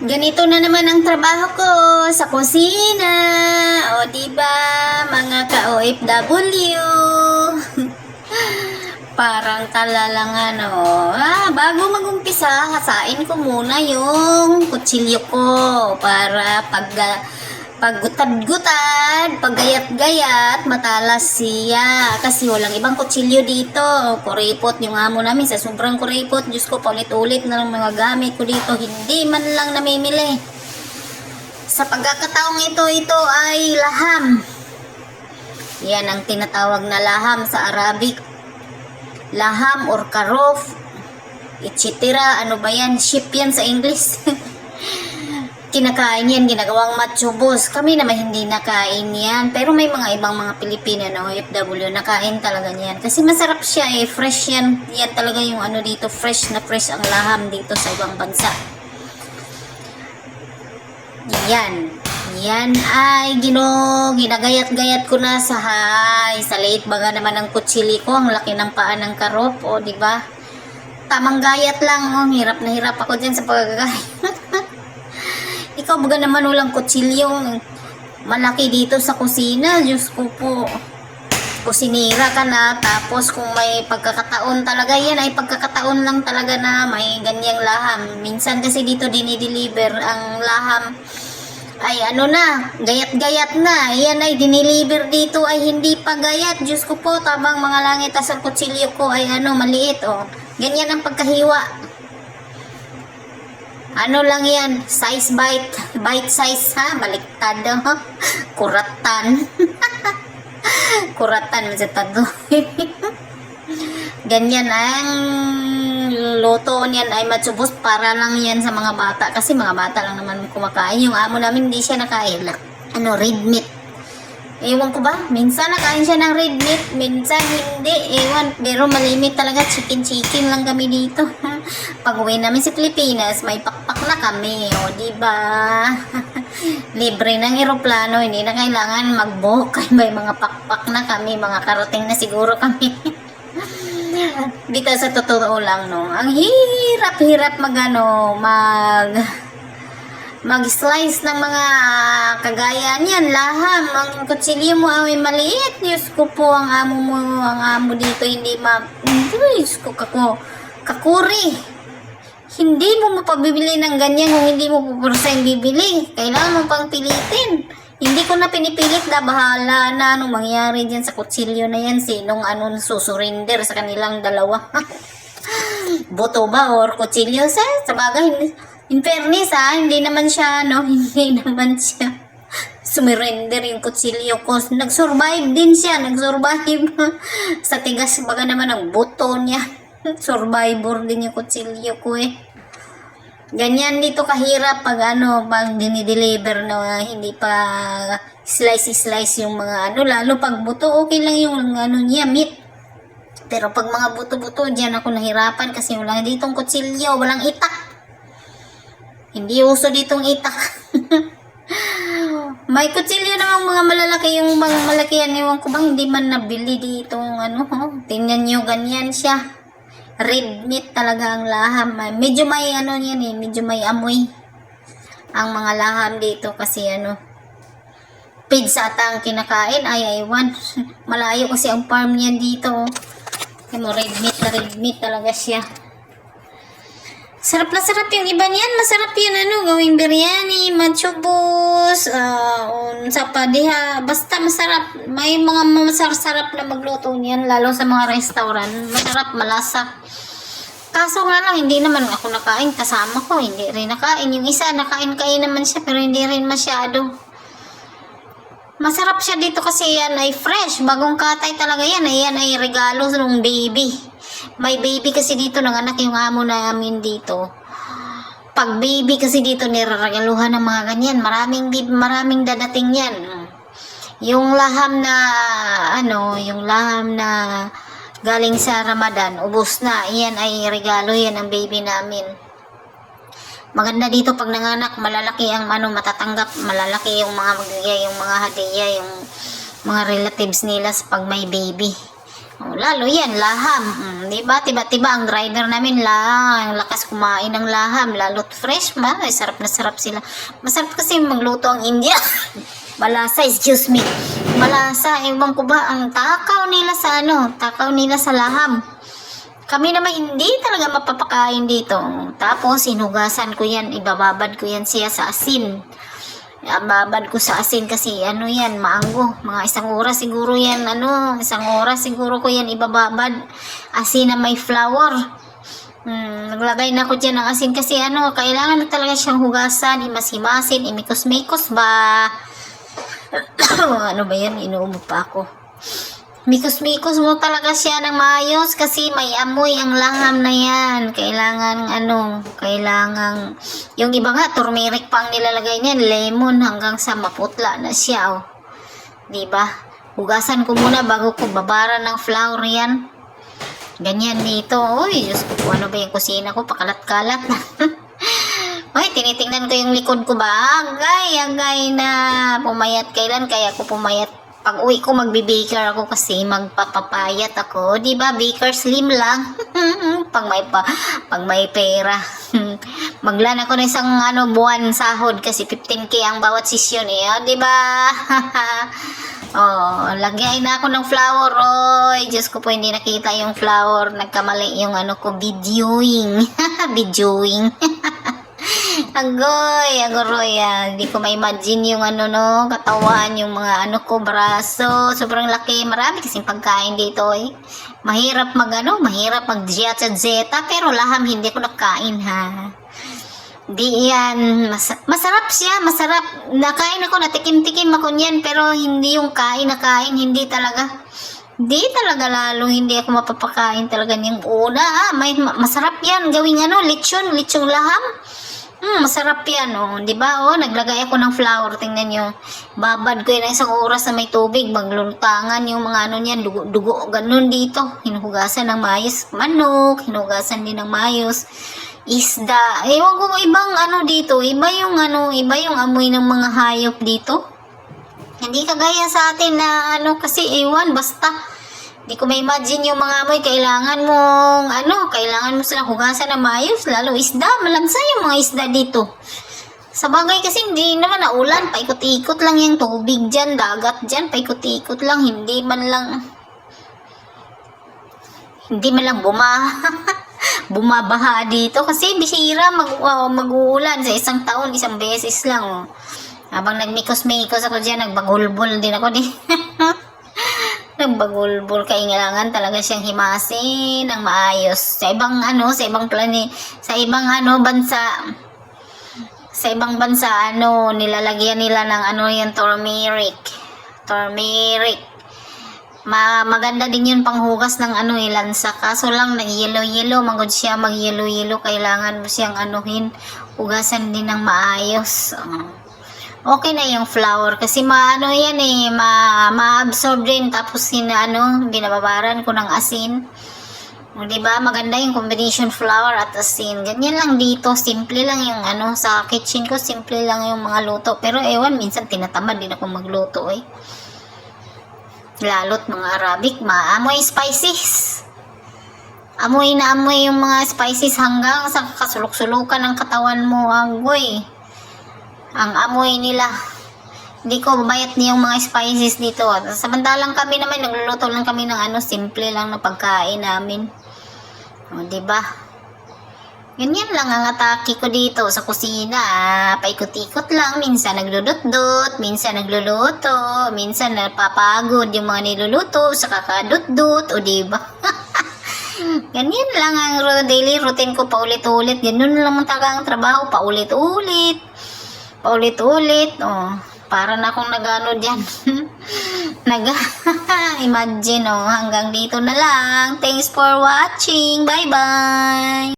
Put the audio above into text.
Ganito na naman ang trabaho ko sa kusina. O diba, mga ka-OFW. Parang talalang bago mag-umpisa, hasain ko muna yung kutsilyo ko para paggutad-gutad, paggayat-gayat, matalas siya. Kasi walang ibang kutsilyo dito. Kuripot yung amo namin. Sa sobrang kuripot, Diyos ko, paulit-ulit na lang mga gamit ko dito. Hindi man lang namimili. Sa pagkakataong ito ay laham. Yan ang tinatawag na laham sa Arabic. Laham or karof. Etc. Ano ba yan? Ship yan sa English. Kinakain yan, ginagawang matchubos. Kami naman hindi nakain yan. Pero may mga ibang mga Pilipino na OFW, nakain talaga yan. Kasi masarap siya fresh yan. Yan talaga yung dito, fresh na fresh ang laham dito sa ibang bansa. Yan. Yan ay ginagayat-gayat ko na sa liit baga naman ng kutsili ko. Ang laki ng paa ng karop, o diba? Tamang gayat lang, hirap na hirap ako dyan sa pagagayat. Ikaw baga naman walang kutsilyong malaki dito sa kusina. Diyos ko po. Kusinira ka na. Tapos kung may pagkakataon talaga yan, ay pagkakataon lang talaga na may ganyang laham. Minsan kasi dito dinideliver ang laham. Ay gayat-gayat na. Yan ay diniliver dito ay hindi pa gayat. Diyos ko po, tabang mga langit. As ang kutsilyo ko ay maliit. Ganyan ang pagkahiwa. Lang yan, size bite size baliktad kuratan. Kuratan masyadado. Ganyan ang luto niyan ay matsubos para lang yan sa mga bata kasi mga bata lang naman kumakain. Yung amo namin hindi siya nakain red meat. Ewan ko ba? Minsan nakain siya ng red meat, minsan hindi. Ewan, pero malimit talaga. Chicken lang kami dito. Pag uwi namin sa Pilipinas, may pakpak na kami. O, diba? Libre ng eroplano. Hindi na kailangan mag-book. May mga pakpak na kami. Mga karating na siguro kami. Dito sa totoo lang, no? Ang hirap-hirap mag-slice ng mga kagaya niyan, laham. Ang kutsilyo mo ay maliit. Diyos ko po, ang amo dito hindi Diyos ko, kakuri. Hindi mo mapabibili ng ganyan kung hindi mo pupursahin bibili. Kailangan mo pang pilitin. Hindi ko na pinipilit na bahala na anong mangyari dyan sa kutsilyo na yan. Sinong susurinder sa kanilang dalawa. Boto ba or kutsilyo? Sa bagay, in fairness hindi naman siya sumurrender yung kutsilyo ko. Nag-survive din siya, sa tigas baga naman ang buto niya. Survivor din yung kutsilyo ko Ganyan dito kahirap pag pag dinideliver na hindi pa slice yung mga lalo pag buto okay lang yung niya, meat. Pero pag mga buto-buto, diyan ako nahirapan kasi wala ditong kutsilyo, walang itak. Hindi uso ditong itak. May kutsilyo namang mga malalaki, yung mga malaki yan, ewan ko bang hindi man nabili ditong tingnan nyo, ganyan siya. Red meat talaga ang laham. Medyo may medyo may amoy ang mga laham dito kasi pizza ata ang kinakain. Ay, ewan. Malayo kasi ang farm niya dito. Red meat talaga siya. Sarap na sarap yung iba niyan. Masarap yun gawing biryani, matchubos, sa padiha. Basta masarap. May mga masarap na magluto niyan, lalo sa mga restaurant. Masarap, malasa. Kaso nga lang, hindi naman ako nakain. Kasama ko, hindi rin nakain. Yung isa, nakain-kain naman siya, pero hindi rin masyado. Masarap siya dito kasi yan ay fresh. Bagong katay talaga yan. Ayan ay regalo ng baby. May baby kasi dito, nanganak yung amo namin dito. Pag baby kasi dito, niraragaluhan ng mga ganyan. Maraming dadating yan. Yung laham na galing sa Ramadan, ubos na. Yan ay regalo yan ang baby namin. Maganda dito pag nanganak, malalaki ang matatanggap, malalaki yung mga magigay, yung mga hadiah, yung mga relatives nila sa pag may baby. Oh, lalo yan, laham. Di ba? Tiba-tiba ang driver namin lang. Ang lakas kumain ng laham. Lalo't fresh ba? Ay, sarap na sarap sila. Masarap kasi magluto ang India. Malasa, excuse me. Malasa, ewan ko ba, ang takaw nila sa takaw nila sa laham. Kami naman hindi talaga mapapakain dito. Tapos, hinugasan ko yan, ibababad ko yan siya sa asin. Babad ko sa asin kasi yan, maanggo. Mga 1 oras siguro yan, 1 oras siguro ko yan ibababad. Asin na may flour. Naglagay na ako dyan ng asin kasi kailangan na talaga siyang hugasan, imas-himasin, imikos-mikos ba? Ano ba yan? Inuubo pa ako. Mikos-mikos mo talaga siya ng maayos kasi may amoy ang laham na yan. Kailangan yung iba nga, turmeric pang nilalagay niyan, lemon hanggang sa maputla na siya, diba? Hugasan ko muna bago ko babaran ng flour yan. Ganyan dito. Uy, Diyos ko, ano ba yung kusina ko? Pakalat-kalat na. Uy, tinitingnan ko yung likod ko ba? Agay na pumayat kailan, kaya ako pumayat. Pag uwi ko, magbi-baker ako kasi magpapapayat ako. Diba? Baker slim lang. pag may pera. Maglan ako ng isang buwan sahod kasi 15K ang bawat session diba? Lagyan na ako ng flour. Oy, Diyos ko po, hindi nakita yung flour. Nagkamali yung ko, videoing. Videoing. Agoy, hindi ko ma-imagine yung katawan, yung mga ko, braso, sobrang laki, marami kasing pagkain dito mahirap mahirap mag-zeta, pero laham hindi ko nakain di yan, masarap siya, masarap, nakain ako, natikim-tikim ako niyan, pero hindi yung kain na kain, hindi talaga lalo, hindi ako mapapakain talaga niyang una, masarap yan, gawing lechong laham. Masarap yan, di ba? Naglagay ako ng flour, tingnan nyo. Babad ko yan ng 1 oras na may tubig, maglulutangan yung mga niyan, dugo, ganun dito. Hinuhugasan ng mayos, manok, hinuhugasan din ng mayos, isda. Ewan ko, ibang dito, iba yung amoy ng mga hayop dito. Hindi kagaya sa atin na kasi basta. Di ko ma-imagine yung mga amoy, kailangan mo silang hugasan na maayos, lalo isda, malansa yung mga isda dito. Sa bagay kasi hindi naman naulan, paikot-ikot lang yung tubig dyan, dagat dyan, paikot-ikot lang, hindi man lang bumabaha dito kasi bisira mag-uulan sa isang taon, isang beses lang. Habang nagmikos-mikos ako dyan, nagbagulbol din ako nagbagulbol, kailangan talaga siyang himasin ng maayos. Sa ibang bansa, nilalagyan nila ng yung turmeric. Maganda din yun panghugas ng lansa. Kaso lang nag-yellow, magod siya mag-yellow, kailangan mo siyang hugasan din ng maayos. Okay na yung flour kasi ma-absorb din, tapos binababaran ko ng asin. Diba? Maganda yung combination flour at asin. Ganyan lang dito, simple lang yung sa kitchen ko, simple lang yung mga luto. Pero minsan tinatamad din ako magluto Lalo't mga Arabic, maamoy spices. Amoy na amoy yung mga spices hanggang sa kasulok-sulukan ng katawan mo, ang amoy nila. Hindi ko bayat niyong mga spices dito. Samantalang kami naman, nagluluto lang kami ng simple lang na pagkain namin. Diba? Ganyan lang ang atake ko dito sa kusina. Paikot-ikot lang. Minsan nagludot-dot, minsan nagluluto, minsan napapagod yung mga niluluto sa kakadut-dut, diba? Ganyan lang ang daily routine ko, paulit-ulit. Ganun lang talaga ang trabaho, paulit-ulit. Para na akong dyan. Imagine hanggang dito na lang. Thanks for watching. Bye-bye.